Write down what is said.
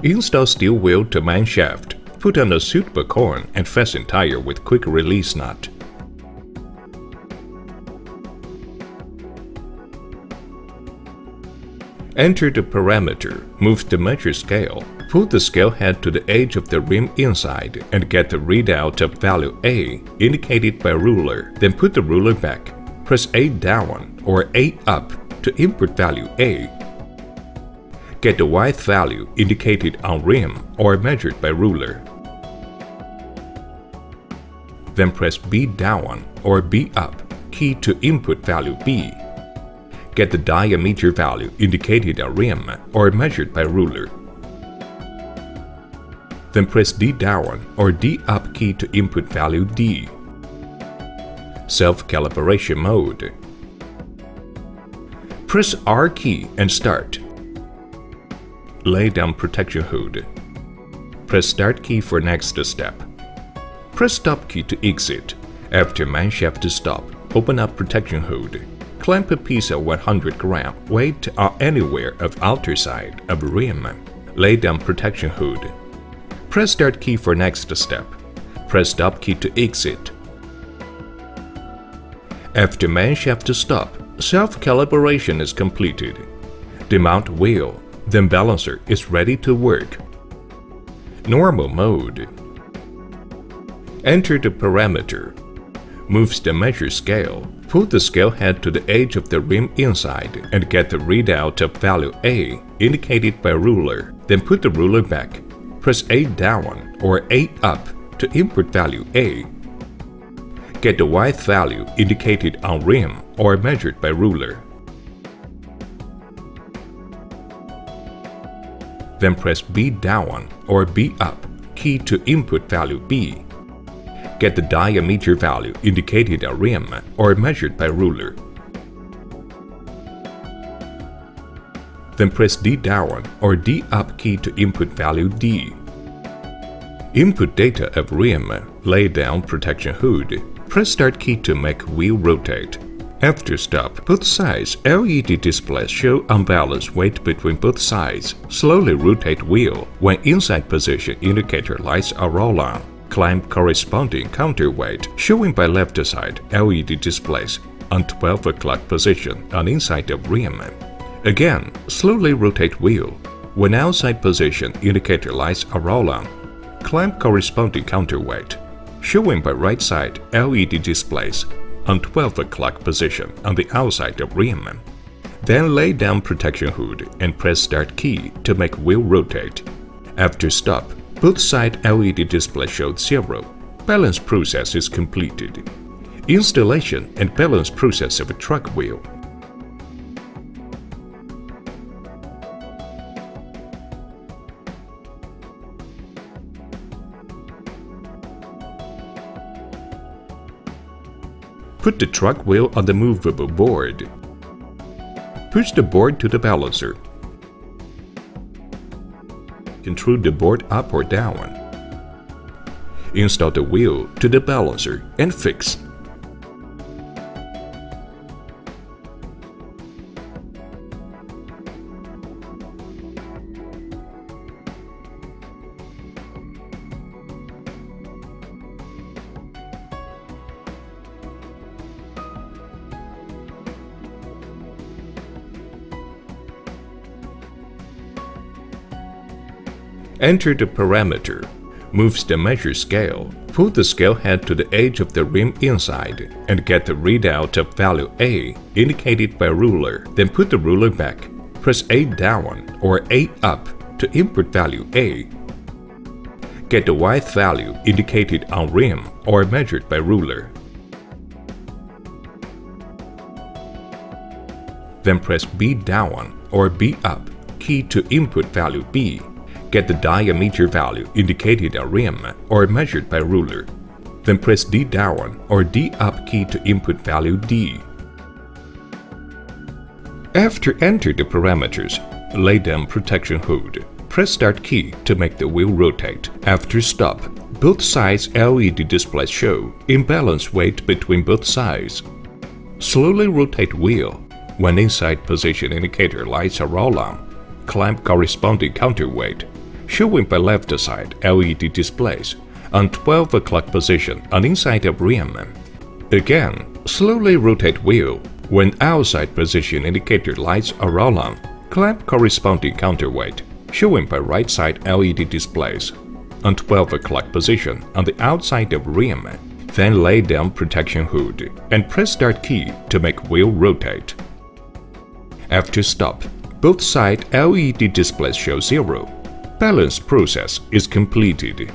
Install steel wheel to main shaft. Put on a suitable cord and fasten tire with quick release nut. Enter the parameter. Move the measure scale. Pull the scale head to the edge of the rim inside and get the readout of value A indicated by ruler. Then put the ruler back. Press A down or A up to input value A. Get the width value indicated on rim or measured by ruler. Then press B down or B up key to input value B. Get the diameter value indicated on rim or measured by ruler. Then press D down or D up key to input value D. Self-calibration mode. Press R key and start. Lay down protection hood. Press Start key for next step. Press Stop key to exit. After main shaft to stop, open up protection hood. Clamp a piece of 100 gram weight on anywhere of outer side of rim. Lay down protection hood. Press Start key for next step. Press Stop key to exit. After main shaft to stop, self-calibration is completed. Demount wheel, then balancer is ready to work. Normal mode. Enter the parameter. Moves the measure scale. Pull the scale head to the edge of the rim inside and get the readout of value A indicated by ruler. Then put the ruler back. Press A down or A up to input value A. Get the width value indicated on rim or measured by ruler. Then press B down or B up key to input value B. Get the diameter value indicated on rim or measured by ruler. Then press D down or D up key to input value D. Input data of rim. Lay down protection hood. Press Start key to make wheel rotate. After stop, both sides LED displays show unbalanced weight between both sides. Slowly rotate wheel. When inside position, indicator lights are all on. Climb corresponding counterweight showing by left side LED displays on 12 o'clock position on inside of rim. Again, slowly rotate wheel. When outside position, indicator lights are all on. Climb corresponding counterweight showing by right side LED displays on 12 o'clock position on the outside of rim. Then lay down protection hood and press Start key to make wheel rotate. After stop, both side LED display showed 0. Balance process is completed. Installation and balance process of a truck wheel. Put the truck wheel on the movable board. Push the board to the balancer. Control the board up or down. Install the wheel to the balancer and fix. Enter the parameter. Moves the measure scale. Pull the scale head to the edge of the rim inside and get the readout of value A indicated by ruler. Then put the ruler back. Press A down or A up to input value A. Get the width value indicated on rim or measured by ruler. Then press B down or B up key to input value B. Get the diameter value indicated on rim or measured by ruler. Then press D down or D up key to input value D. After enter the parameters, lay down protection hood. Press Start key to make the wheel rotate. After stop, both sides LED displays show imbalanced weight between both sides. Slowly rotate wheel. When inside position indicator lights are all on, clamp corresponding counterweight. showing by left side LED displays on 12 o'clock position on inside of rim. Again, slowly rotate wheel. When outside position indicator lights are all on, clamp corresponding counterweight, showing by right side LED displays on 12 o'clock position on the outside of rim. Then lay down protection hood and press start key to make wheel rotate. After stop, both side LED displays show 0. Balance process is completed.